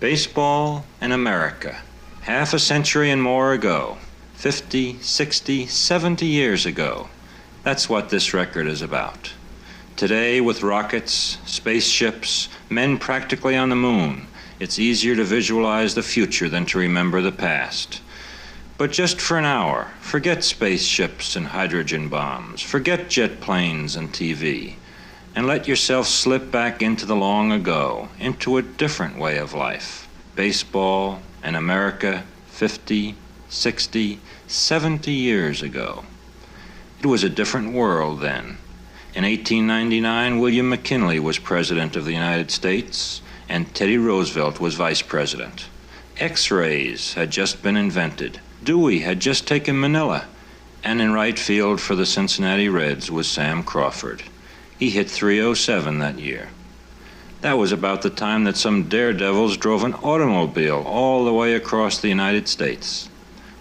Baseball in America, half a century and more ago, 50, 60, 70 years ago. That's what this record is about. Today, with rockets, spaceships, men practically on the moon, it's easier to visualize the future than to remember the past. But just for an hour, forget spaceships and hydrogen bombs, forget jet planes and TV, and let yourself slip back into the long ago, into a different way of life. Baseball in America 50, 60, 70 years ago. It was a different world then. In 1899, William McKinley was President of the United States, and Teddy Roosevelt was Vice President. X-rays had just been invented. Dewey had just taken Manila, and in right field for the Cincinnati Reds was Sam Crawford. He hit .307 that year. That was about the time that some daredevils drove an automobile all the way across the United States.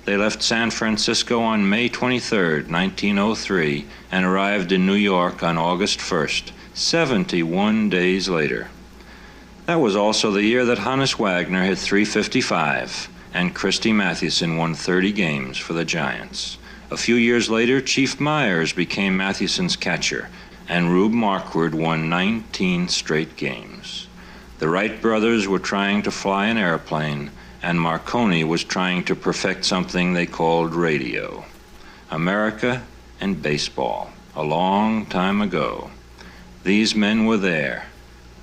They left San Francisco on May 23, 1903, and arrived in New York on August 1st, 71 days later. That was also the year that Honus Wagner hit .355, and Christy Mathewson won 30 games for the Giants. A few years later, Chief Myers became Mathewson's catcher, and Rube Marquard won 19 straight games. The Wright brothers were trying to fly an airplane, and Marconi was trying to perfect something they called radio. America and baseball, a long time ago. These men were there,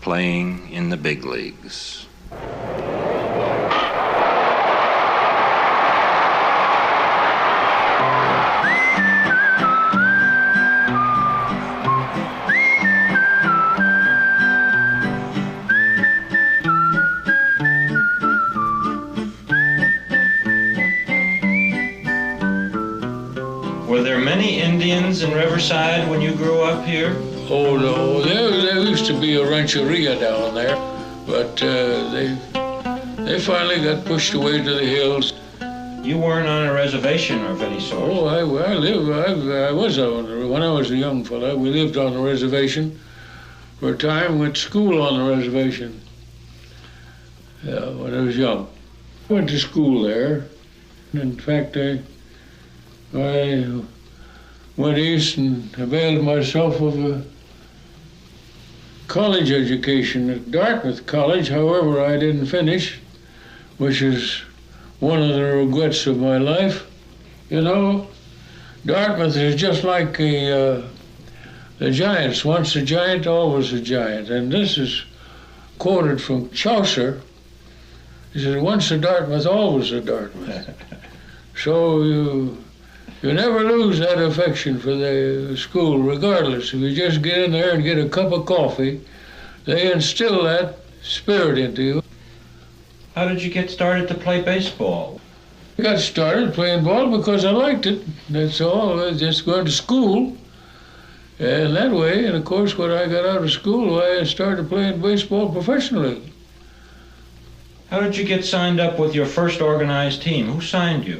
playing in the big leagues. Were there many Indians in Riverside when you grew up here? Oh, no. There used to be a rancheria down there, but they finally got pushed away to the hills. You weren't on a reservation of any sort? Oh, I was when I was a young fella. We lived on a reservation for a time, went to school on the reservation when I was young. Went to school there. In fact, I went east and availed myself of a college education at Dartmouth College. However, I didn't finish, which is one of the regrets of my life. You know, Dartmouth is just like the Giants. Once a giant, always a giant. And this is quoted from Chaucer. He said, once a Dartmouth, always a Dartmouth. So you never lose that affection for the school, regardless. If you just get in there and get a cup of coffee, they instill that spirit into you. How did you get started to play baseball? I got started playing ball because I liked it. That's all. I was just going to school. And that way, and of course, when I got out of school, I started playing baseball professionally. How did you get signed up with your first organized team? Who signed you?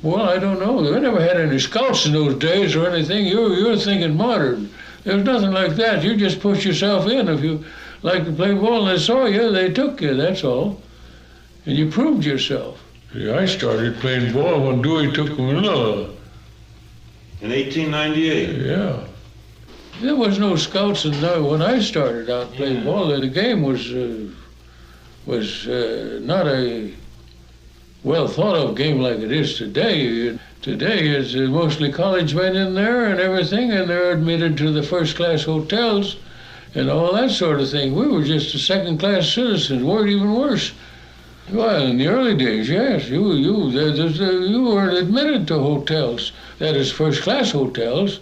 Well, I don't know. We never had any scouts in those days or anything. You're thinking modern. There's nothing like that. You just put yourself in. If you like to play ball and they saw you, they took you, that's all. And you proved yourself. Yeah, I started playing ball when Dewey took Manila. In 1898? Yeah. There was no scouts when I started out playing ball. The game was not a well thought of game like it is today. Today it's mostly college men in there and everything, and they're admitted to the first-class hotels and all that sort of thing. We were just a second-class citizens, weren't even worse. Well, in the early days, yes, you weren't admitted to hotels, that is first-class hotels.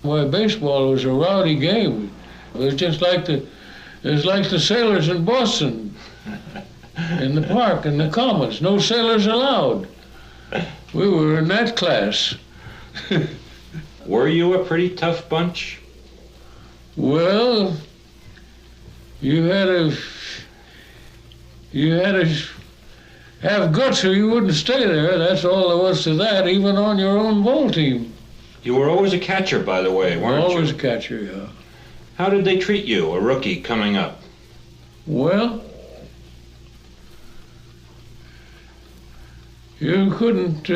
Why, baseball was a rowdy game. It was just like the sailors in Boston. In the park, in the Commons, no sailors allowed. We were in that class. Were you a pretty tough bunch? Well, you had to have guts or you wouldn't stay there. That's all there was to that, even on your own ball team. You were always a catcher, by the way, weren't you? Always a catcher, yeah. How did they treat you, a rookie coming up? Well, you couldn't,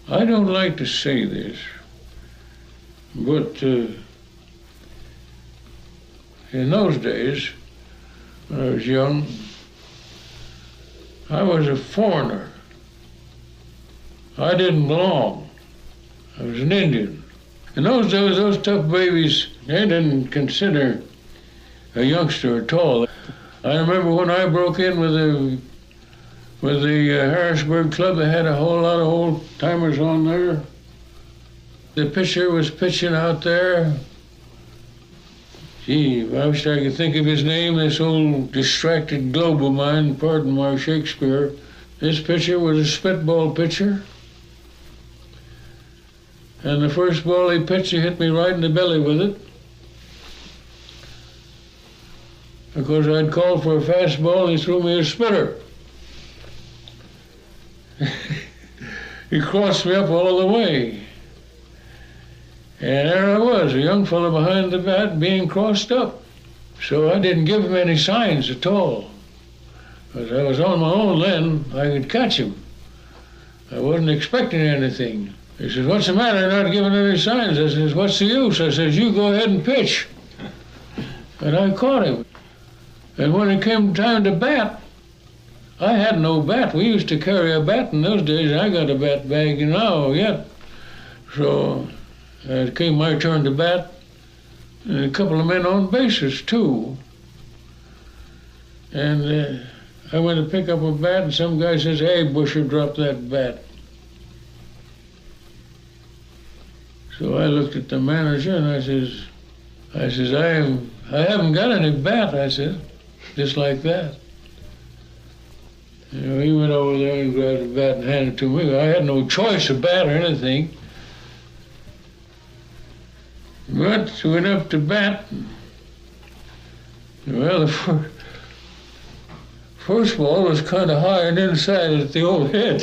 I don't like to say this, but in those days, when I was young, I was a foreigner. I didn't belong. I was an Indian. In those days, those tough babies, they didn't consider a youngster at all. I remember when I broke in with the Harrisburg Club, they had a whole lot of old timers on there. The pitcher was pitching out there. Gee, I wish I could think of his name, this old distracted globe of mine, pardon my Shakespeare. This pitcher was a spitball pitcher. And the first ball he pitched, he hit me right in the belly with it. Because I'd called for a fastball, he threw me a spitter. He crossed me up all the way. And there I was, a young fellow behind the bat being crossed up. So I didn't give him any signs at all. Because I was on my own then, I could catch him. I wasn't expecting anything. He says, "What's the matter, not giving any signs?" I says, "What's the use?" I says, "You go ahead and pitch." And I caught him. And when it came time to bat, I had no bat. We used to carry a bat in those days. I got a bat bag now yet. So it came my turn to bat, and a couple of men on bases too. And I went to pick up a bat, and some guy says, "Hey, Busher, drop that bat." So I looked at the manager and I says, I haven't got any bat, I said, just like that. You know, he went over there and grabbed the bat and handed it to me. I had no choice of bat or anything. But we went up to bat. Well, the first ball was kind of high and inside at the old head.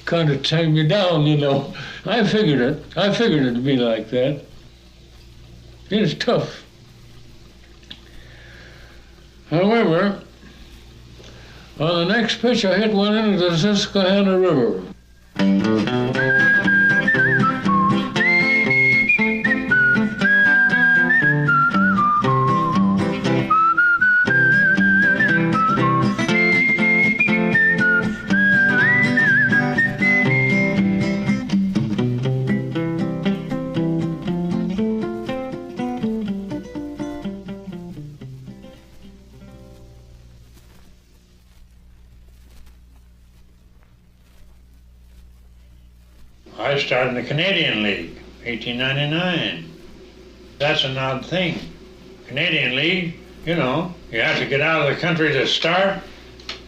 Kind of tied me down, you know. I figured it'd be like that. It's tough. However, on the next pitch, I hit one into the Susquehanna River. I started in the Canadian League, 1899. That's an odd thing. Canadian League, you know, you have to get out of the country to start.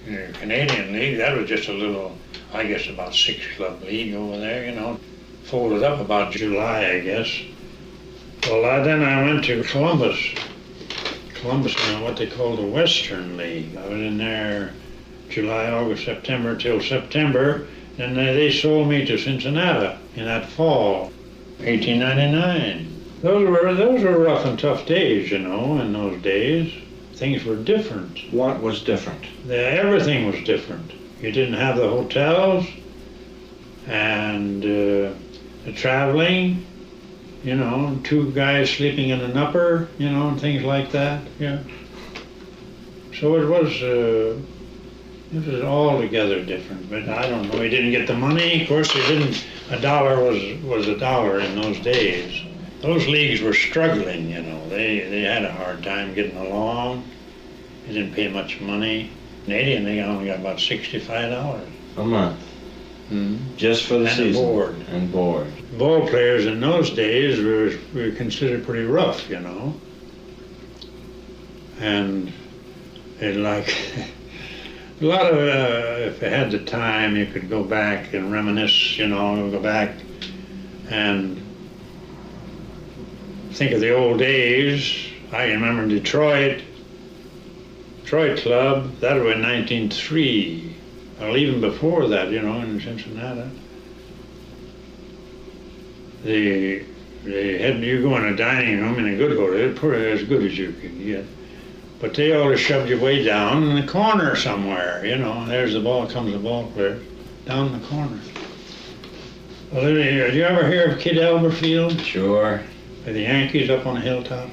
In the Canadian League, that was just a little, I guess about 6-club league over there, you know. Folded up about July, I guess. Well, then I went to Columbus. Columbus in what they call the Western League. I was in there July, August, September till September. Then they sold me to Cincinnati in that fall, 1899. Those were rough and tough days, you know, in those days. Things were different. What was different? Everything was different. You didn't have the hotels and the traveling, you know, 2 guys sleeping in an upper, you know, and things like that, yeah. So it was altogether different, but I don't know. He didn't get the money. Of course, a dollar was a dollar in those days. Those leagues were struggling, you know. They had a hard time getting along. They didn't pay much money. Canadian, they only got about $65 a month. Just for the season. And board. Ball players in those days were considered pretty rough, you know. And it like... A lot of, if you had the time, you could go back and reminisce, you know, go back and think of the old days. I can remember Detroit Club, that was in 1903, or even before that, you know, in Cincinnati. they had you go in a dining room in a good hotel, pretty as good as you can get. But they always shoved you way down in the corner somewhere, you know. There's the ball, comes the ball player, down in the corner. Well, did you ever hear of Kid Elberfield? Sure. With the Yankees up on the hilltop?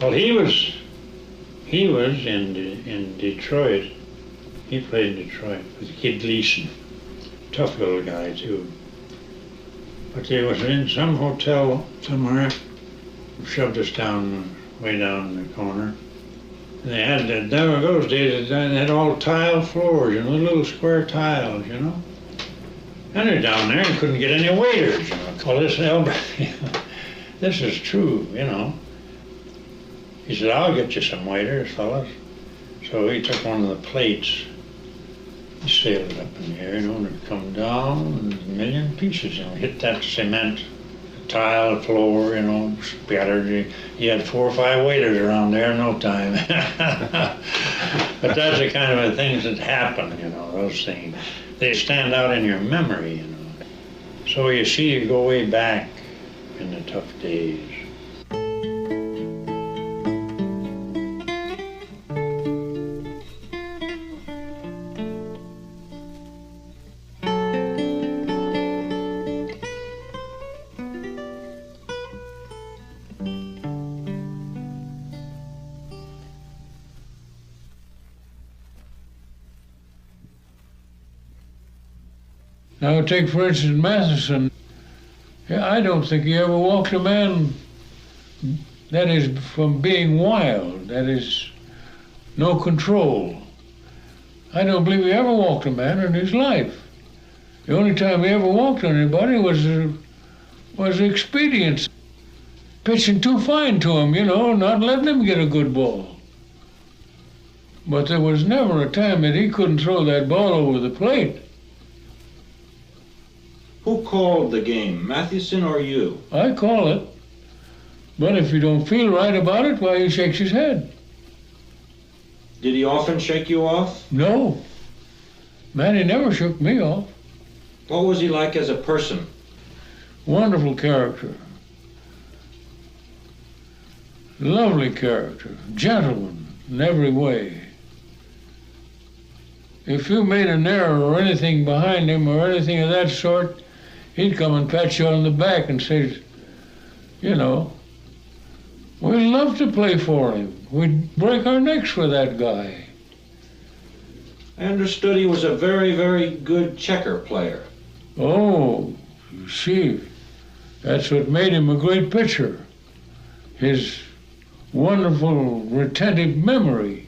Well, he was in Detroit. He played in Detroit with Kid Gleason. Tough little guy, too. But they was in some hotel somewhere, shoved us down, way down in the corner. And they had, those days, they had all tile floors, you know, little square tiles, you know. And they're down there and couldn't get any waiters, you know. Well, this is true, you know. He said, I'll get you some waiters, fellas. So he took one of the plates. He sailed it up in the air, you know, and it'd come down in a million pieces, you know, hit that cement, tile floor, you know, spattered. He had 4 or 5 waiters around there in no time. But that's the kind of things that happen, you know, those things. They stand out in your memory, you know. So you see, you go way back in the tough days. Now take for instance Matheson. I don't think he ever walked a man that is from being wild, that is no control. I don't believe he ever walked a man in his life. The only time he ever walked anybody was expedience. Pitching too fine to him, you know, not letting him get a good ball. But there was never a time that he couldn't throw that ball over the plate. Who called the game, Mathewson or you? I call it. But if you don't feel right about it, why, he shakes his head. Did he often shake you off? No. Manny never shook me off. What was he like as a person? Wonderful character. Lovely character. Gentleman in every way. If you made an error or anything behind him or anything of that sort, he'd come and pat you on the back and say, you know, we'd love to play for him. We'd break our necks for that guy. I understood he was a very, very good checker player. Oh, you see, that's what made him a great pitcher. His wonderful retentive memory.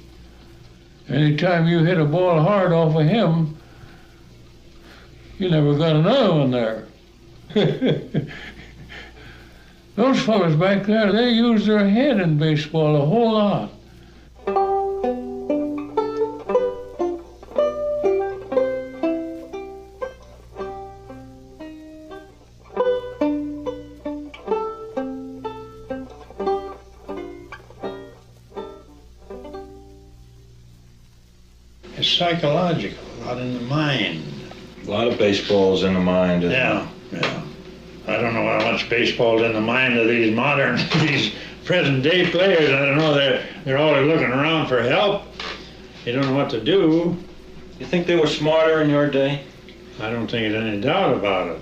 Anytime you hit a ball hard off of him, you never got another one there. Those fellas back there, they use their head in baseball a whole lot. It's psychological, a lot in the mind. A lot of baseball's in the mind. Yeah. I don't know how much baseball's in the mind of these modern, these present day players. I don't know, they're always looking around for help. They don't know what to do. You think they were smarter in your day? I don't think there's any doubt about it.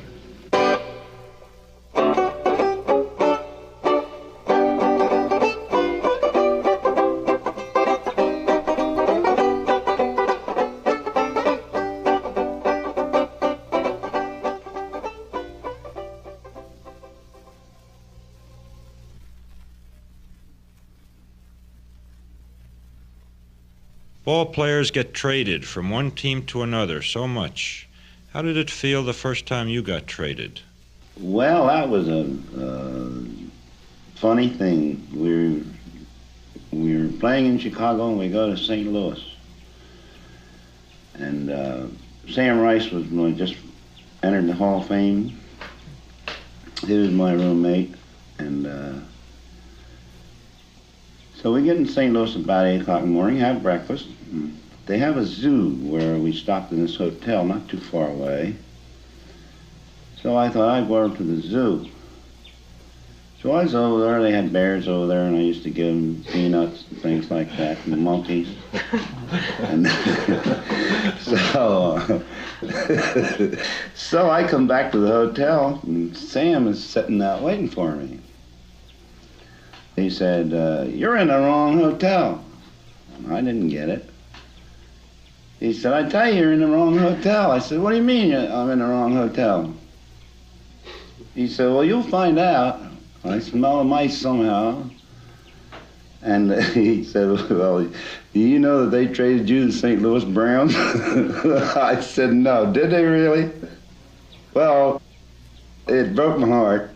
Ball players get traded from one team to another so much. How did it feel the first time you got traded? Well, that was a funny thing. We were playing in Chicago and we go to St. Louis. And Sam Rice was just entered the Hall of Fame. He was my roommate. And so we get in St. Louis about 8 o'clock in the morning, have breakfast. They have a zoo where we stopped in this hotel not too far away. So I thought I'd go over to the zoo. So I was over there, they had bears over there, and I used to give them peanuts and things like that, and monkeys. And so I come back to the hotel, and Sam is sitting out waiting for me. He said, "You're in the wrong hotel." I didn't get it. He said, "I tell you, you're in the wrong hotel." I said, "What do you mean I'm in the wrong hotel?" He said, "Well, you'll find out. I smell mice somehow." And he said, "Well, do you know that they traded you to St. Louis Browns?" I said, "No." "Did they really?" Well, it broke my heart.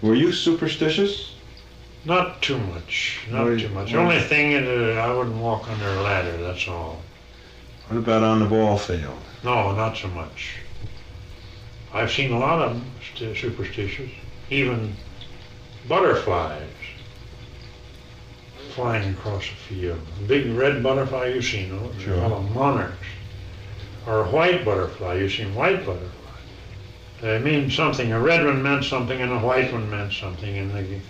Were you superstitious? Not too much, not Were- too much. were- Only thing is I wouldn't walk under a ladder, that's all. What about on the ball field? No, not so much. I've seen a lot of them superstitious, even butterflies flying across a field. A big red butterfly, you've seen those, Sure. they're called monarchs. Or a white butterfly, you've seen white butterflies. They mean something, a red one meant something and a white one meant something, and the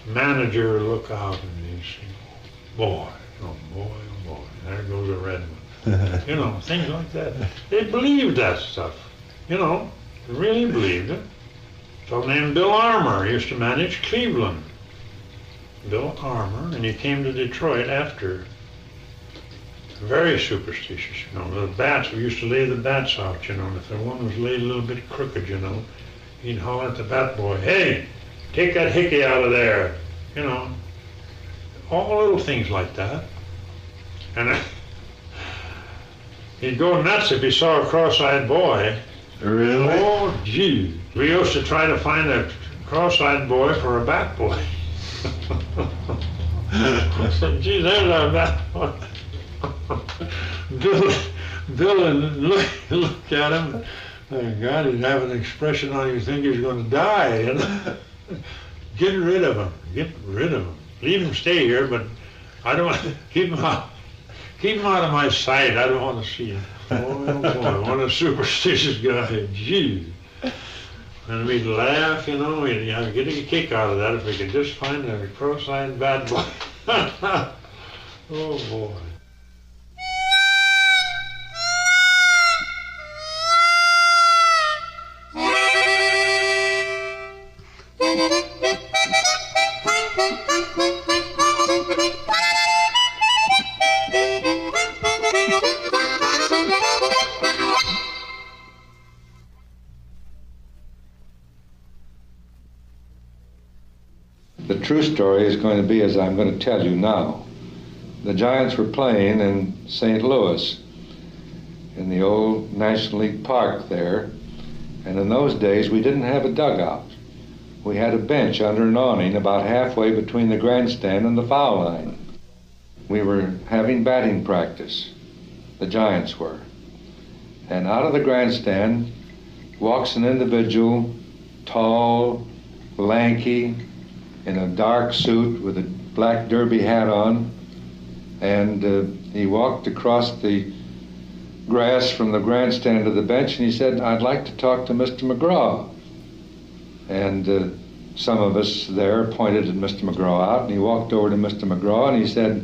manager would look out and he'd say, "Boy, oh boy, oh boy, there goes a red one." You know, things like that. They believed that stuff, you know, they really believed it. A fellow named Bill Armour used to manage Cleveland. Bill Armour, and he came to Detroit after. Very superstitious, you know. The bats, we used to lay the bats out, you know, and if the one was laid a little bit crooked, you know, he'd holler at the bat boy, "Hey, take that hickey out of there," you know. All little things like that. And he'd go nuts if he saw a cross-eyed boy. Really? Oh, gee. We used to try to find a cross-eyed boy for a bat boy. I said, "Gee, there's our bat boy." Bill and look at him. Oh God, he'd have an expression on you think he was going to die. You know? Get rid of him. Get rid of him. Leave him stay here, but I don't want to keep him out. Keep him out of my sight. I don't want to see him. Oh boy, what a superstitious guy. Gee. And we'd laugh, you know. We'd get a kick out of that if we could just find a cross-eyed bad boy. Oh boy. The true story is going to be as I'm going to tell you now. The Giants were playing in St. Louis, in the old National League Park there, and in those days we didn't have a dugout. We had a bench under an awning about halfway between the grandstand and the foul line. We were having batting practice, the Giants were. And out of the grandstand walks an individual, tall, lanky, in a dark suit with a black derby hat on, and he walked across the grass from the grandstand to the bench, and he said, "I'd like to talk to Mr. McGraw." And some of us there pointed at Mr. McGraw out, and he walked over to Mr. McGraw, and he said,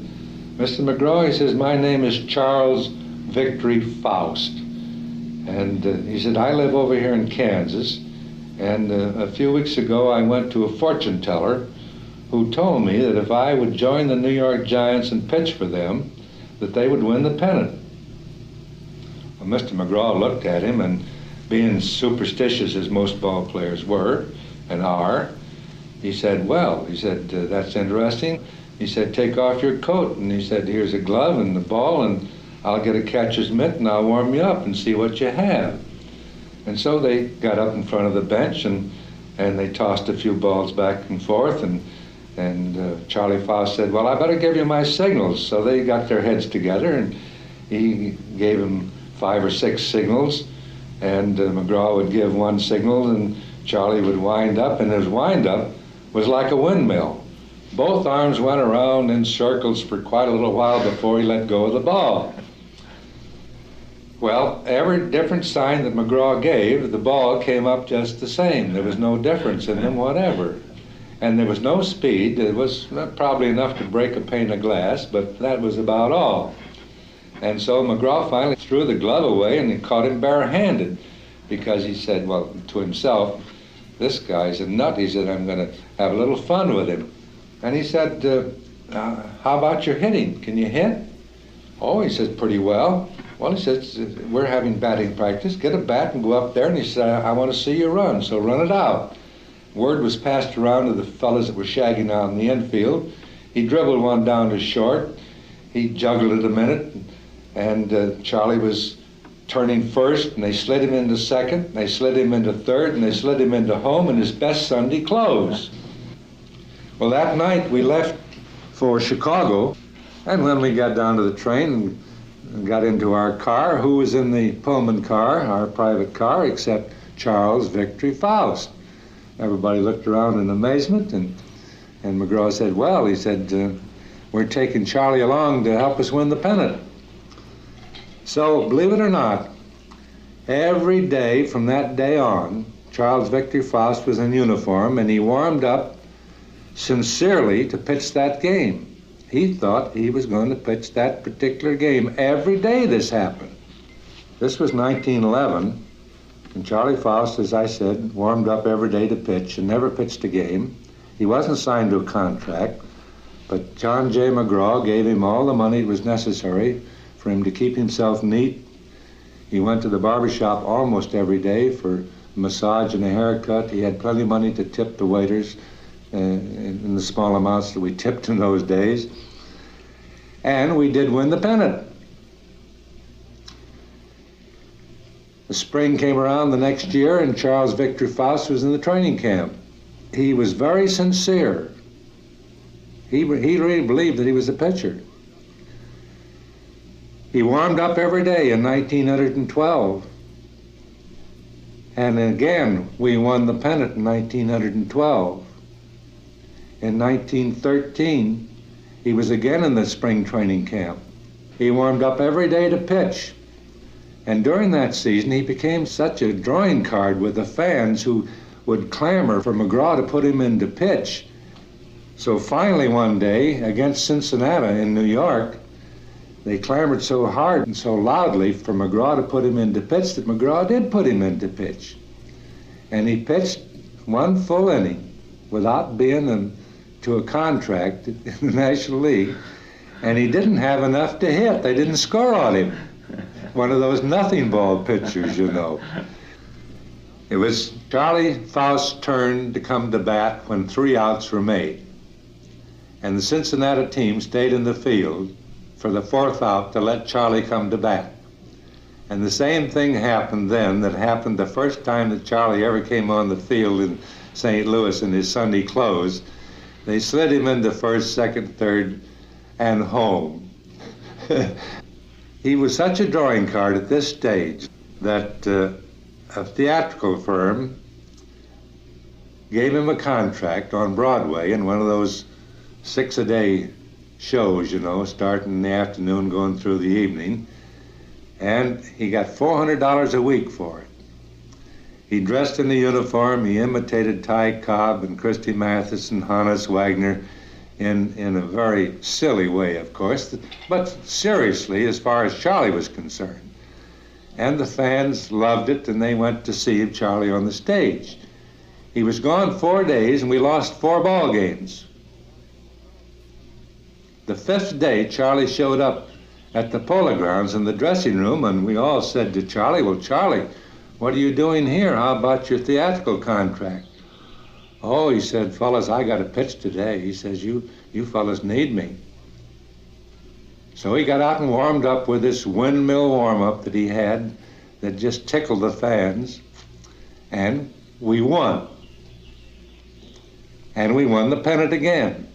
"Mr. McGraw," he says, "my name is Charles Victory Faust." And he said, "I live over here in Kansas, and a few weeks ago I went to a fortune teller who told me that if I would join the New York Giants and pitch for them, that they would win the pennant." Well, Mr. McGraw looked at him, and being superstitious as most ball players were and are, he said, "Well," he said, "that's interesting." He said, "Take off your coat." And he said, "Here's a glove and the ball, and I'll get a catcher's mitt and I'll warm you up and see what you have." And so they got up in front of the bench and they tossed a few balls back and forth, and And Charlie Faust said, well, I better give you my signals. So they got their heads together, and he gave him 5 or 6 signals, and McGraw would give one signal, and Charlie would wind up, and his wind-up was like a windmill. Both arms went around in circles for quite a little while before he let go of the ball. Well, every different sign that McGraw gave, the ball came up just the same. There was no difference in them whatever. And there was no speed. It was probably enough to break a pane of glass, but that was about all. And so McGraw finally threw the glove away, and he caught him barehanded, because he said, well, to himself, this guy's a nut. He said, I'm going to have a little fun with him. And he said, how about your hitting? Can you hit? Oh, he says, pretty well. Well, he says, we're having batting practice. Get a bat and go up there. And he said, I want to see you run, so run it out. Word was passed around to the fellas that were shagging out in the infield. He dribbled one down to short. He juggled it a minute, and Charlie was turning first, and they slid him into second, and they slid him into third, and they slid him into home in his best Sunday clothes. Well, that night we left for Chicago, and when we got down to the train and got into our car, who was in the Pullman car, our private car, except Charles Victory Faust. Everybody looked around in amazement, and McGraw said, well, he said, we're taking Charlie along to help us win the pennant. So, believe it or not, every day from that day on, Charles Victory Faust was in uniform, and he warmed up sincerely to pitch that game. He thought he was going to pitch that particular game. Every day this happened. This was 1911, and Charlie Faust, as I said, warmed up every day to pitch and never pitched a game. He wasn't signed to a contract, but John J. McGraw gave him all the money that was necessary for him to keep himself neat. He went to the barbershop almost every day for a massage and a haircut. He had plenty of money to tip the waiters in the small amounts that we tipped in those days. And we did win the pennant. The spring came around the next year, and Charles Victory Faust was in the training camp. He was very sincere. He really believed that he was a pitcher. He warmed up every day in 1912. And again, we won the pennant in 1912. In 1913, he was again in the spring training camp. He warmed up every day to pitch. And during that season, he became such a drawing card with the fans who would clamor for McGraw to put him in to pitch. So finally one day, against Cincinnati in New York, they clamored so hard and so loudly for McGraw to put him in to pitch that McGraw did put him in to pitch. And he pitched one full inning without being to a contract in the National League, and he didn't have enough to hit. They didn't score on him. One of those nothing ball pitchers, you know. It was Charlie Faust's turn to come to bat when 3 outs were made. And the Cincinnati team stayed in the field for the 4th out to let Charlie come to bat. And the same thing happened then that happened the first time that Charlie ever came on the field in St. Louis in his Sunday clothes. They slid him into first, second, third, and home. He was such a drawing card at this stage that a theatrical firm gave him a contract on Broadway in one of those 6-a-day shows, you know, starting in the afternoon, going through the evening. And he got $400 a week for it. He dressed in the uniform. He imitated Ty Cobb and Christy Mathis and Hannes Wagner in a very silly way, of course, but seriously as far as Charlie was concerned. And the fans loved it, and they went to see Charlie on the stage. He was gone 4 days, and we lost 4 ball games. The 5th day, Charlie showed up at the Polo Grounds in the dressing room, and we all said to Charlie, well, Charlie, what are you doing here? How about your theatrical contract? Oh, he said, fellas, I got to pitch today. He says, you fellas need me. So he got out and warmed up with this windmill warm-up that he had that just tickled the fans, and we won. and we won the pennant again.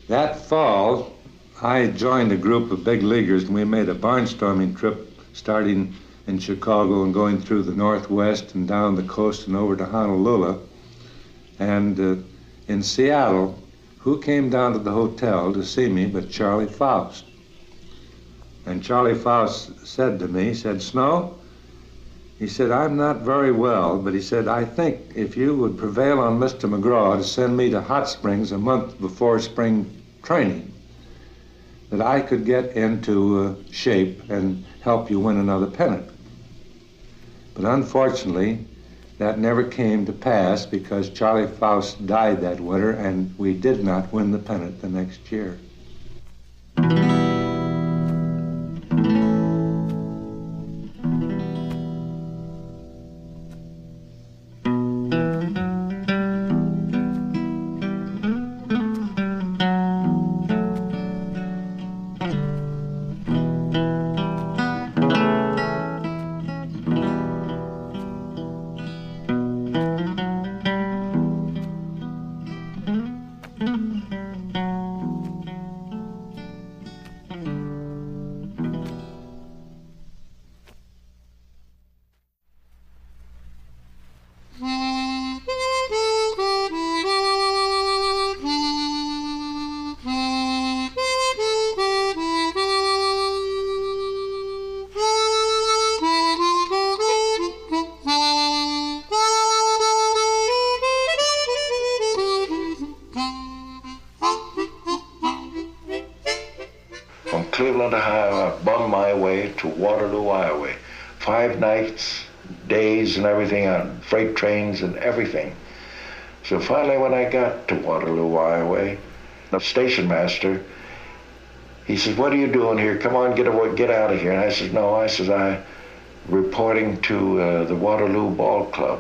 That fall, I joined a group of big leaguers, and we made a barnstorming trip starting in Chicago and going through the Northwest and down the coast and over to Honolulu. And in Seattle, who came down to the hotel to see me but Charlie Faust? And Charlie Faust said to me, he said, "Snow," he said, "I'm not very well, but he said, I think if you would prevail on Mr. McGraw to send me to Hot Springs a month before spring training, that I could get into shape and help you win another pennant." But unfortunately, that never came to pass because Charlie Faust died that winter and we did not win the pennant the next year. Cleveland, Ohio, I bummed my way to Waterloo, Iowa. 5 nights, days and everything on freight trains and everything. So finally when I got to Waterloo, Iowa, the station master, he says, "What are you doing here? Come on, get out of here." And I says, "No," I says, "I'm reporting to the Waterloo Ball Club."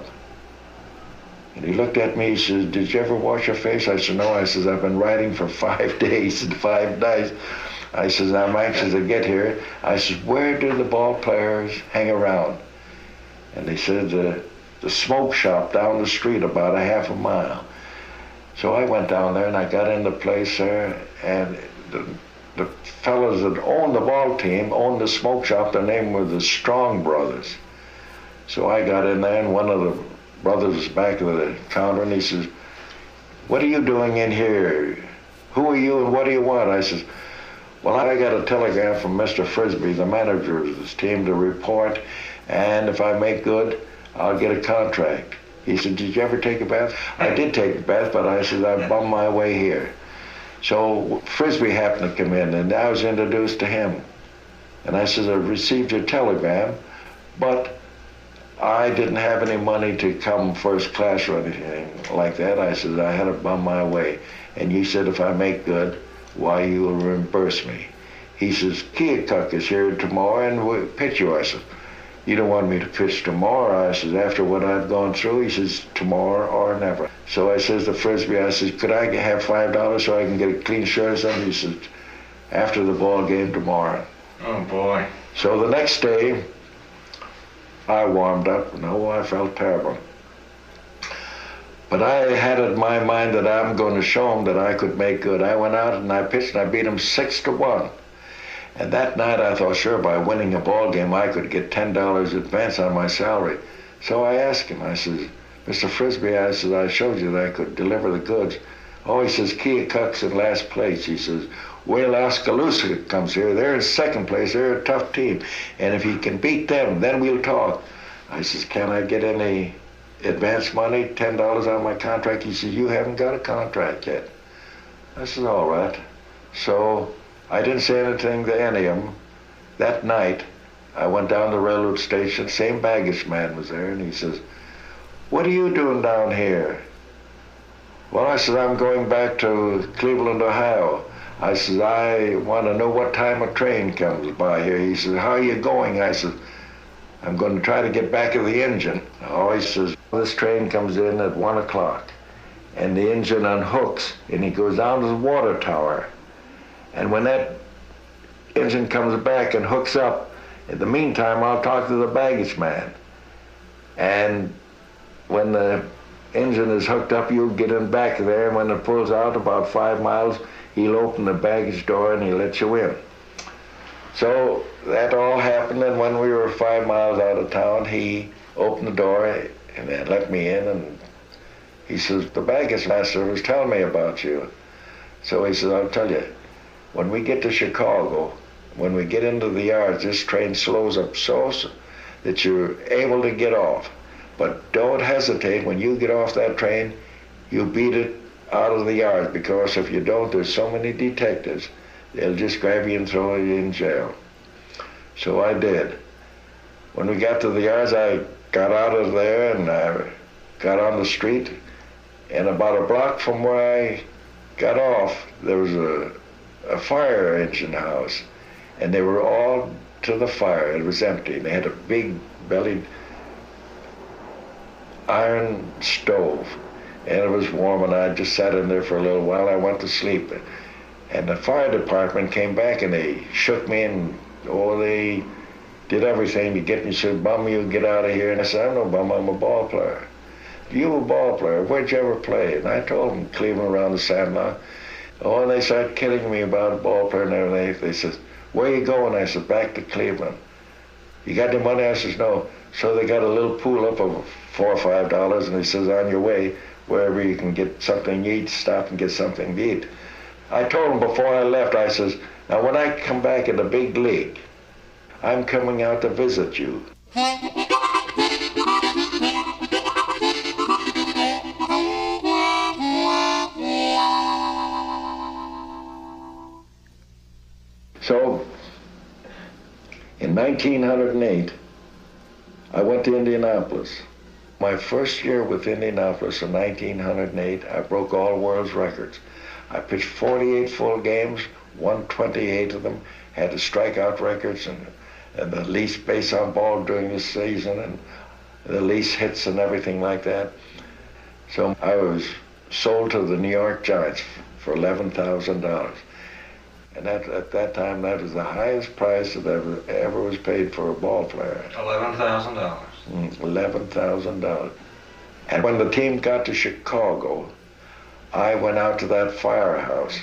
And he looked at me, he says, "Did you ever wash your face?" I said, "No." I says, "I've been riding for 5 days and 5 nights. I says, I'm anxious to get here." I says, "Where do the ball players hang around?" And they said, the smoke shop down the street about a half a mile. So I went down there and I got in the place there, and the fellows that owned the ball team owned the smoke shop. Their name was the Strong Brothers. So I got in there and one of the brothers was back of the counter and he says, "What are you doing in here? Who are you and what do you want?" I says, "Well, I got a telegram from Mr. Frisbee, the manager of this team, to report, and if I make good, I'll get a contract." He said, "Did you ever take a bath?" I did take a bath, but I said, "I bummed my way here." So Frisbee happened to come in, and I was introduced to him. And I said, "I received your telegram, but I didn't have any money to come first class or anything like that." I said, "I had to bum my way. And you said if I make good, why, you will reimburse me." He says, "Keokuk is here tomorrow and we'll pitch you." I said, "You don't want me to pitch tomorrow?" I says, "After what I've gone through." He says, "Tomorrow or never." So I says to Frisbee, I says, "Could I have $5 so I can get a clean shirt or something?" He says, "After the ball game tomorrow." Oh, boy. So the next day, I warmed up, and oh, I felt terrible. But I had it in my mind that I'm going to show them that I could make good. I went out and I pitched and I beat them 6-1. And that night I thought, sure, by winning a ball game, I could get $10 advance on my salary. So I asked him, I says, "Mr. Frisbee," I says, "I showed you that I could deliver the goods." "Oh," he says, "Keokuk's in last place." He says, "Wait till Oskaloosa comes here. They're in second place. They're a tough team. And if he can beat them, then we'll talk." I says, "Can I get any advance money, $10 on my contract?" He says, "You haven't got a contract yet." I said, "All right." So I didn't say anything to any of them. That night, I went down to the railroad station. Same baggage man was there, and he says, "What are you doing down here?" "Well," I said, "I'm going back to Cleveland, Ohio." I said, "I want to know what time a train comes by here." He says, "How are you going?" I said, "I'm going to try to get back of the engine." Oh, he says, "This train comes in at 1 o'clock, and the engine unhooks, and he goes down to the water tower. And when that engine comes back and hooks up, in the meantime, I'll talk to the baggage man. And when the engine is hooked up, you get in back there, and when it pulls out about 5 miles, he'll open the baggage door and he'll let you in. So that all happened, and when we were 5 miles out of town, he opened the door and then let me in, and he says, the baggage master was telling me about you. So he says, I'll tell you, when we get to Chicago, when we get into the yards, this train slows up so that you're able to get off. But don't hesitate. When you get off that train, you beat it out of the yards, because if you don't, there's so many detectives, they'll just grab you and throw you in jail. So I did. When we got to the yards, I got out of there and I got on the street, and about a block from where I got off, there was a fire engine house, and they were all to the fire. It was empty. They had a big bellied iron stove, and it was warm, and I just sat in there for a little while. I went to sleep, and the fire department came back, and they shook me, and they did everything to get me. Said, bum, you get out of here. And I said, I'm no bum, I'm a ball player. You a ball player? Where'd you ever play? And I told them, Cleveland, around the Sandlot. Oh, and they started kidding me about a ball player and everything. They said, where you going? I said, back to Cleveland. You got any money? I says, no. So they got a little pool up of $4 or $5, and he says, on your way, wherever you can get something to eat, stop and get something to eat. I told him before I left, I says, now when I come back in the big league, I'm coming out to visit you. So, in 1908, I went to Indianapolis. My first year with Indianapolis in 1908, I broke all world's records. I pitched 48 full games, won 28 of them, had the strikeout records and the least base on ball during the season and the least hits and everything like that. So I was sold to the New York Giants for $11,000. And at that time, that was the highest price that ever was paid for a ball player. $11,000. $11,000. And when the team got to Chicago, I went out to that firehouse.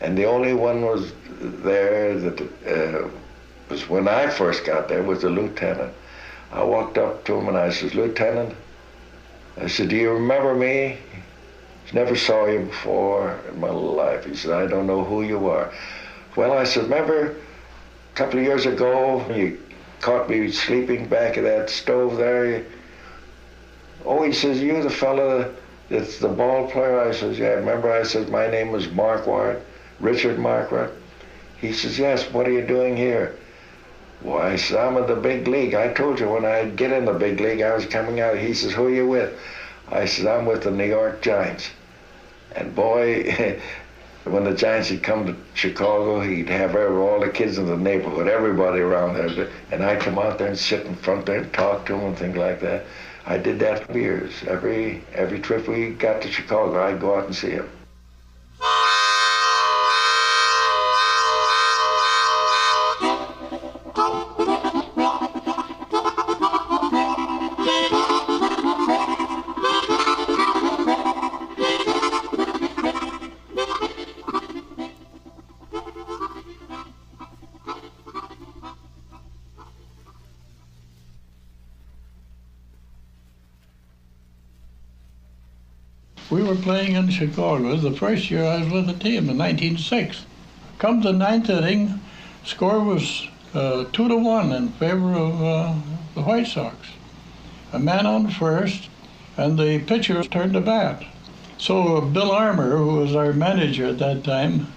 And the only one was there that was when I first got there was the lieutenant. I walked up to him and I said, Lieutenant, I said, do you remember me? Never saw you before in my life. He said, I don't know who you are. Well, I said, remember a couple of years ago, you caught me sleeping back of that stove there? Oh, he says, you the fella that's the ball player? I says, yeah, remember? I said, my name was Marquardt, Richard Marquardt. He says, yes, what are you doing here? Well, I said, I'm in the big league. I told you when I'd get in the big league, I was coming out. He says, who are you with? I said, I'm with the New York Giants. And boy, when the Giants would come to Chicago, he'd have all the kids in the neighborhood, everybody around there. And I'd come out there and sit in front there and talk to them and things like that. I did that for years. Every trip we got to Chicago, I'd go out and see him. We were playing in Chicago the first year I was with the team in 1906. Come the ninth inning, score was 2-1 in favor of the White Sox. A man on first, and the pitcher turned to bat. So Bill Armour, who was our manager at that time,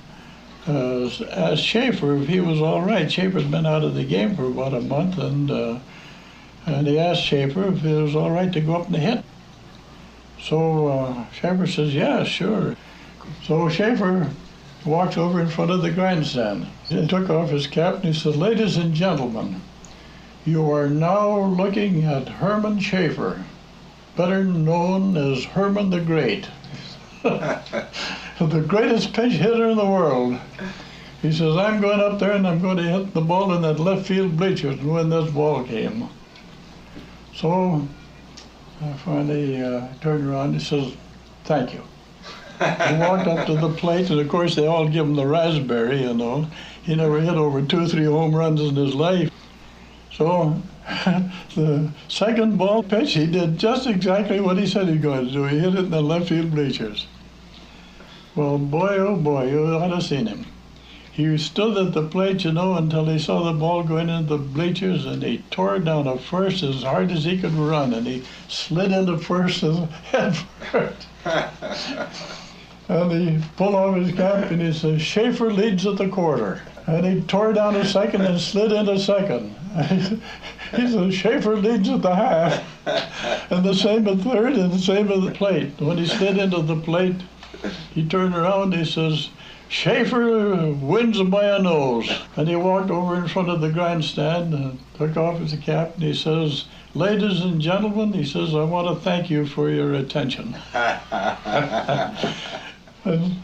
asked Schaefer if he was all right. Schaefer'd been out of the game for about a month, and he asked Schaefer if it was all right to go up and hit. So Schaefer says, yeah, sure. So Schaefer walked over in front of the grandstand. He took off his cap and he said, ladies and gentlemen, you are now looking at Herman Schaefer, better known as Herman the Great, the greatest pinch hitter in the world. He says, I'm going up there and I'm going to hit the ball in that left field bleachers and win this ball game. So finally turned around and he says, "Thank you." He walked up to the plate, and of course they all give him the raspberry, you know. He never hit over 2 or 3 home runs in his life. So the second ball pitch, he did just exactly what he said he was going to do. He hit it in the left field bleachers. Well, boy, oh boy, you ought to have seen him. He stood at the plate, you know, until he saw the ball going into the bleachers, and he tore down to first as hard as he could run, and he slid into first head first. And he pulled off his cap and he said, "Schaefer leads at the quarter." And he tore down to second and slid into second. He said, "Schaefer leads at the half." And the same at third and the same at the plate. When he slid into the plate, he turned around and he says, "Schaefer wins by a nose." And he walked over in front of the grandstand and took off his cap and he says, "Ladies and gentlemen," he says, "I want to thank you for your attention." And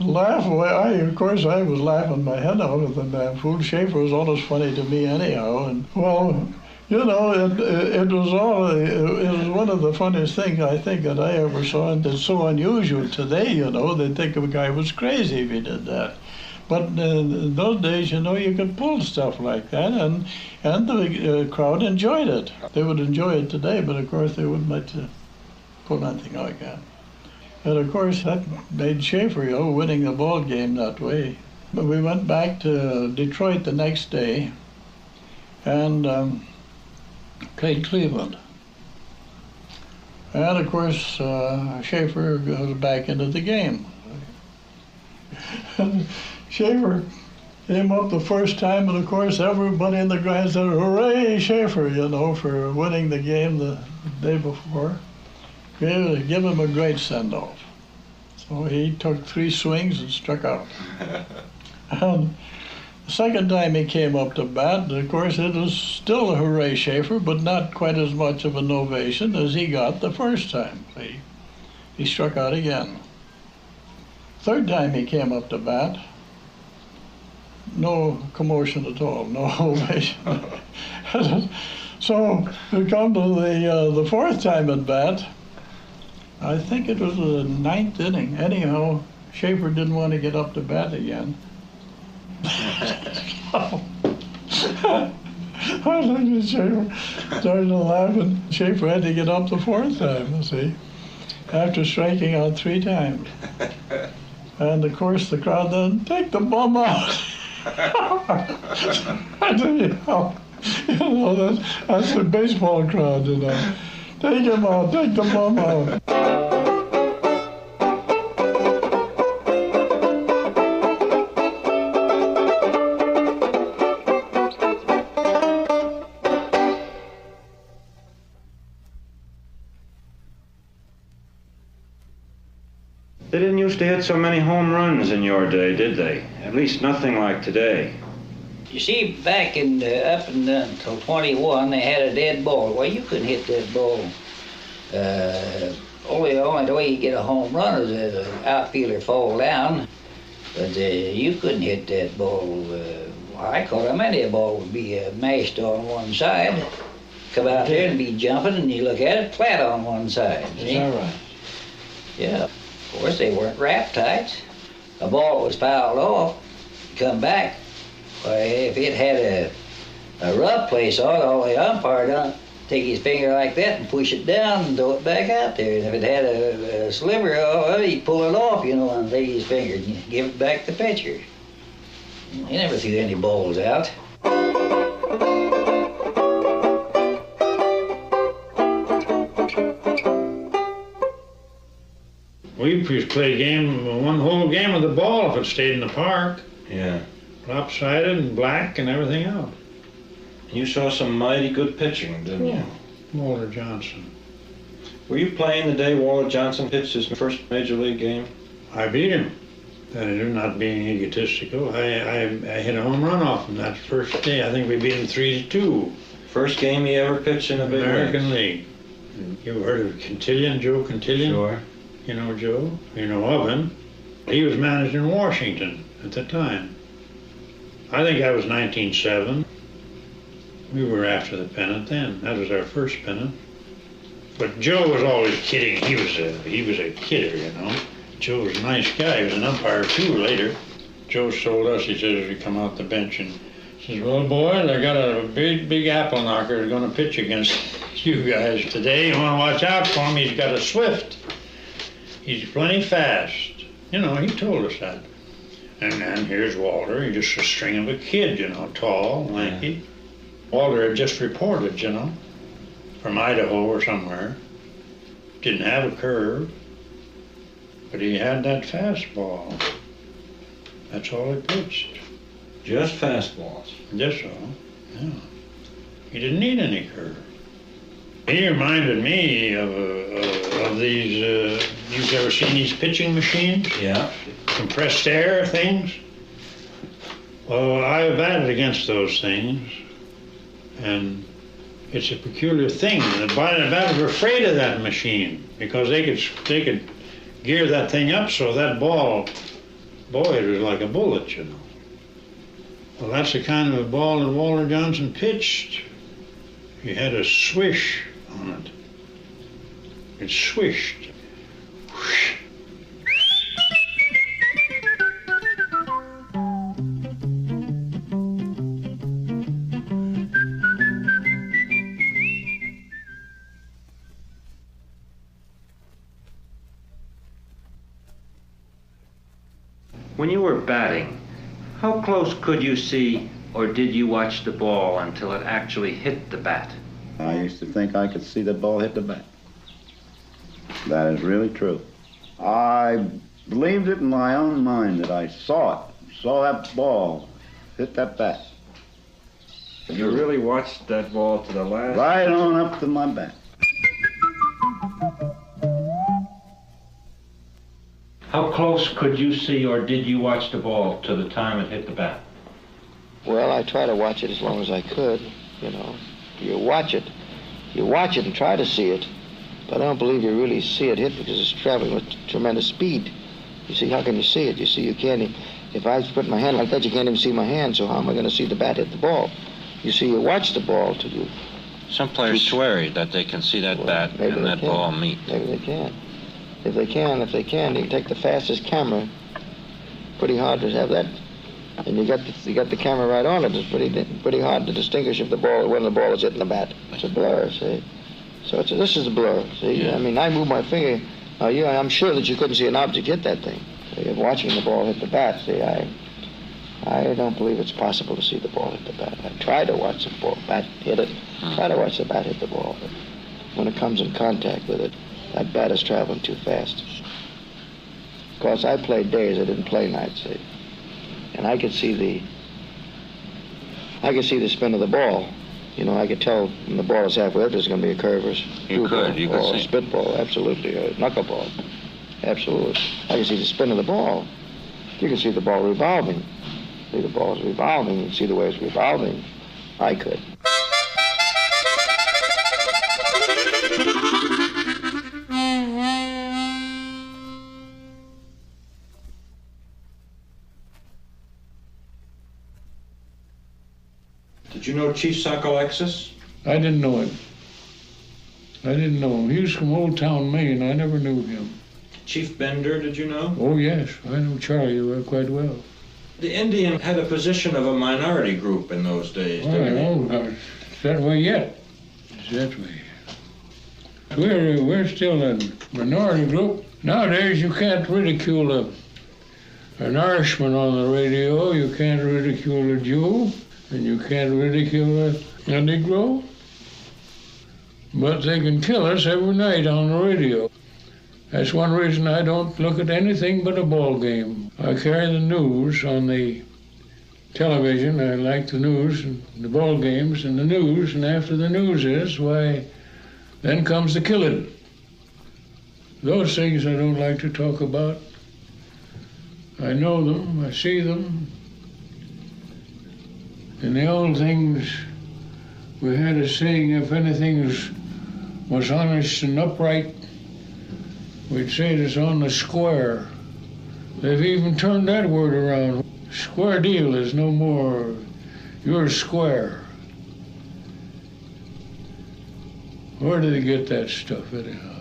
laugh away. Of course, I was laughing my head out of the damn fool. Schaefer was always funny to me anyhow. And well, you know, it was one of the funniest things I think that I ever saw, and it's so unusual today. You know, they think a guy was crazy if he did that. But in those days, you know, you could pull stuff like that, and the crowd enjoyed it. They would enjoy it today, but of course they wouldn't let you pull anything like that. And of course that made Schaefer, you know, winning the ball game that way. But we went back to Detroit the next day and played Cleveland. And of course Schaefer goes back into the game. Schaefer came up the first time, and of course everybody in the ground said, "Hooray, Schaefer," you know, for winning the game the day before. Give him a great send-off. So he took 3 swings and struck out. And the second time he came up to bat, of course it was still a "Hooray, Schaefer," but not quite as much of an ovation as he got the first time. He struck out again. Third time he came up to bat, no commotion at all, no ovation. So we come to the fourth time at bat. I think it was the 9th inning. Anyhow, Schaefer didn't want to get up to bat again. I looked at Schaefer, started laughing. Schaefer had to get up the 4th time, you see, after striking out 3 times. And of course the crowd then, "Take the bum out." I said, you know, that's the baseball crowd, you know. "Take him out, take the bum out." They didn't used to hit so many home runs in your day, did they? At least nothing like today. You see, back in up until 21, they had a dead ball. Well, you couldn't hit that ball. Only way you get a home run is as an outfielder fall down. But you couldn't hit that ball. I caught a many a ball would be mashed on one side. Come out there and be jumping, and you look at it flat on one side. See? Is that right? Yeah. Of course, they weren't wrap tight. A ball was fouled off, come back. Well, if it had a rough place on it, all the umpire done take his finger like that and push it down and throw it back out there. And if it had a sliver, he'd pull it off, you know, and take his finger and give it back to the pitcher. He never threw any balls out. We used to play one whole game of the ball if it stayed in the park. Yeah. Lopsided and black and everything else. You saw some mighty good pitching, didn't you? Walter Johnson. Were you playing the day Walter Johnson pitched his first major league game? I beat him. That is not being egotistical. I hit a home run off him that first day. I think we beat him 3-2. First game he ever pitched in a big American league. You heard of Quintillion, Joe Quintillion? Sure. You know Joe? You know of him. He was managed in Washington at the time. I think that was 1907. We were after the pennant then. That was our first pennant. But Joe was always kidding. He was a kidder, you know. Joe was a nice guy. He was an umpire too later. Joe told us, he said, as we come out the bench, and he says, well, boys, I got a big apple knocker who's going to pitch against you guys today. You want to watch out for him. He's got a Swift. He's plenty fast. You know, he told us that. And then here's Walter. He's just a string of a kid, you know, tall, lanky. Walter had just reported, you know, from Idaho or somewhere. Didn't have a curve, but he had that fastball. That's all he pitched. Just fastballs. That's all, yeah. He didn't need any curve. He reminded me of these, you've ever seen these pitching machines? Yeah. Compressed air things? Well, I batted against those things, and it's a peculiar thing. The batters were afraid of that machine because they could gear that thing up so that ball, boy, it was like a bullet, you know. Well, that's the kind of a ball that Walter Johnson pitched. He had a swish on it. It swished. Whoosh. When you were batting, how close could you see, or did you watch the ball until it actually hit the bat? I used to think I could see the ball hit the bat. That is really true. I believed it in my own mind that I saw that ball hit that bat. You really watched that ball to the last? Right on up to my bat. How close could you see, or did you watch the ball to the time it hit the bat? Well, I try to watch it as long as I could, you know. You watch it and try to see it, but I don't believe you really see it hit because it's traveling with tremendous speed. You see, how can you see it? You see, you can't, if I put my hand like that, you can't even see my hand, so how am I going to see the bat hit the ball? You see, you watch the ball till you... Some players swear that they can see that bat and that ball meet. Maybe they can. If they can, you can take the fastest camera. Pretty hard to have that. And you got the camera right on it. It's pretty hard to distinguish if when the ball is hitting the bat. It's a blur, see. So this is a blur, see. Yeah. I mean, I move my finger. I'm sure that you couldn't see an object hit that thing. See, watching the ball hit the bat, see, I don't believe it's possible to see the ball hit the bat. I try to watch the bat hit it. Try to watch the bat hit the ball. But when it comes in contact with it, that bat is traveling too fast. Of course, I played days, I didn't play nights, see. And I could see the spin of the ball. You know, I could tell when the ball is halfway up, there's going to be a curve or you could see. A spitball, absolutely, or a knuckleball, absolutely. I can see the spin of the ball. You can see the ball revolving. See the ball is revolving. You can see the way it's revolving. I could. Did you know Chief Sockalexis? I didn't know him. He was from Old Town, Maine. I never knew him. Chief Bender, did you know? Oh, yes. I know Charlie quite well. The Indian had a position of a minority group in those days, didn't he? Oh, it's that way yet. It's that way. We're still a minority group. Nowadays, you can't ridicule an Irishman on the radio. You can't ridicule a Jew. And you can't ridicule a Negro. But they can kill us every night on the radio. That's one reason I don't look at anything but a ball game. I carry the news on the television. I like the news and the ball games and the news. And after the news is, why, then comes the killing. Those things I don't like to talk about. I know them, I see them. In the old things, we had a saying, if anything was honest and upright, we'd say it is on the square. They've even turned that word around. Square deal is no more, you're square. Where did he get that stuff anyhow?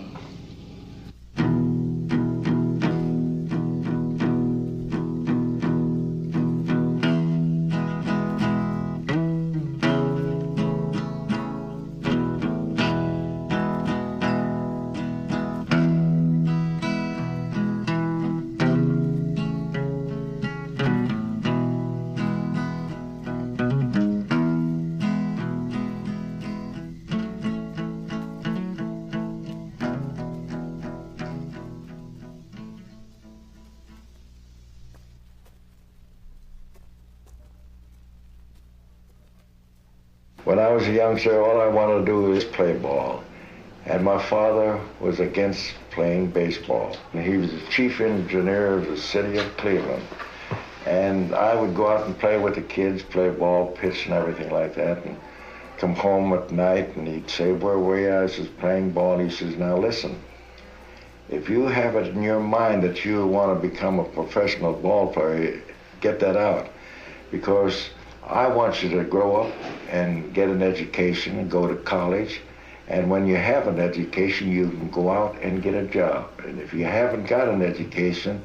When I was a youngster, all I wanted to do was play ball. And my father was against playing baseball. He was the chief engineer of the city of Cleveland. And I would go out and play with the kids, play ball, pitch, and everything like that. And come home at night, and he'd say, "Where were you?" I says, "Playing ball." And he says, "Now listen, if you have it in your mind that you want to become a professional ball player, get that out. Because I want you to grow up and get an education and go to college. And when you have an education, you can go out and get a job. And if you haven't got an education,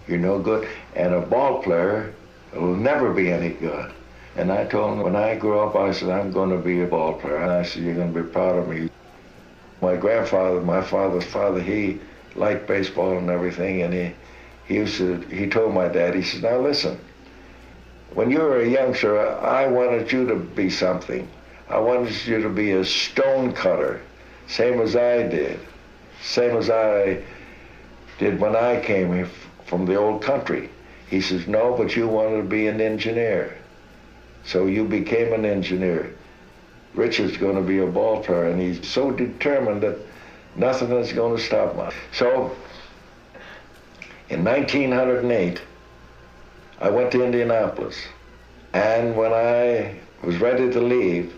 you're no good. And a ball player will never be any good." And I told him, when I grow up, I said, "I'm going to be a ball player." And I said, "You're going to be proud of me." My grandfather, my father's father, he liked baseball and everything. And he told my dad, he said, "Now listen, when you were a youngster, I wanted you to be something. I wanted you to be a stone cutter, same as I did. Same as I did when I came here from the old country." He says, "No, but you wanted to be an engineer. So you became an engineer. Richard's going to be a ball player." And he's so determined that nothing is going to stop him. So in 1908, I went to Indianapolis. And when I was ready to leave,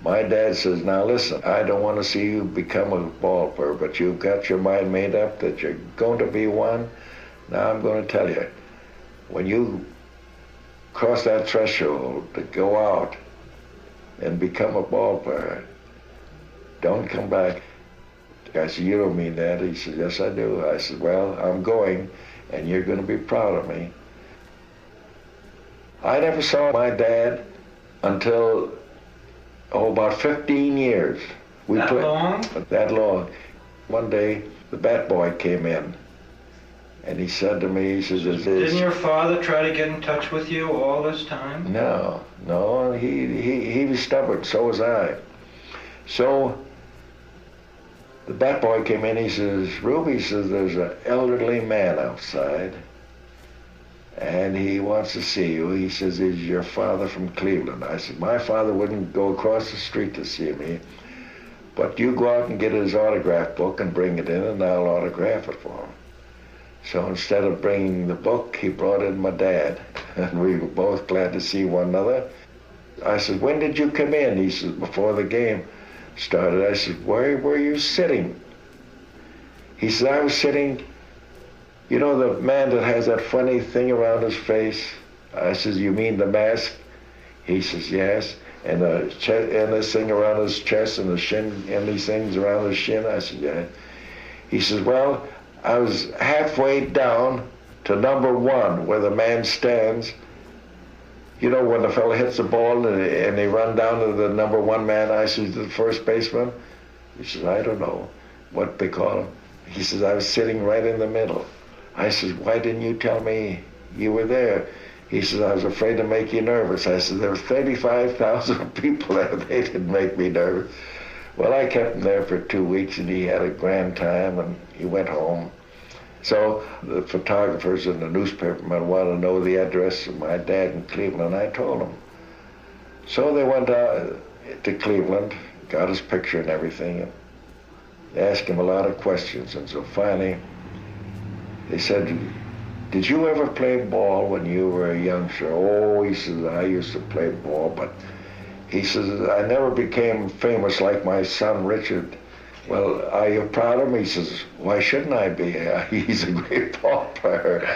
my dad says, "Now listen, I don't want to see you become a ball player, but you've got your mind made up that you're going to be one. Now I'm going to tell you, when you cross that threshold to go out and become a ball player, don't come back." I said, "You don't mean that?" He said, "Yes, I do." I said, "Well, I'm going, and you're going to be proud of me." I never saw my dad until, about 15 years. That long? That long. One day, the bat boy came in, and he said to me, he says, "Didn't your father try to get in touch with you all this time?" No, he was stubborn, so was I. So the bat boy came in, he says, "Rube," he says, "there's an elderly man outside, and he wants to see you." He says, "Is your father from Cleveland?" I said, "My father wouldn't go across the street to see me, but you go out and get his autograph book and bring it in, and I'll autograph it for him." So instead of bringing the book, he brought in my dad, and we were both glad to see one another. I said, "When did you come in?" He says, "Before the game started." I said, "Where were you sitting?" He said, "I was sitting, you know the man that has that funny thing around his face?" I says, "You mean the mask?" He says, "Yes. And this thing around his chest and the shin, and these things around his shin?" I said, "Yeah." He says, "Well, I was halfway down to number 1 where the man stands. You know when the fellow hits the ball and they run down to the number 1 man?" I says, "The first baseman?" He says, "I don't know what they call him." He says, "I was sitting right in the middle." I says, "Why didn't you tell me you were there?" He says, "I was afraid to make you nervous." I said, "There were 35,000 people there. They didn't make me nervous." Well, I kept him there for 2 weeks, and he had a grand time, and he went home. So the photographers and the newspapermen wanted to know the address of my dad in Cleveland. I told them. So they went out to Cleveland, got his picture and everything, and they asked him a lot of questions. And so finally, they said, "Did you ever play ball when you were a youngster?" "Oh," he says, "I used to play ball, but," he says, "I never became famous like my son Richard." "Well, are you proud of him?" He says, "Why shouldn't I be? He's a great ball player."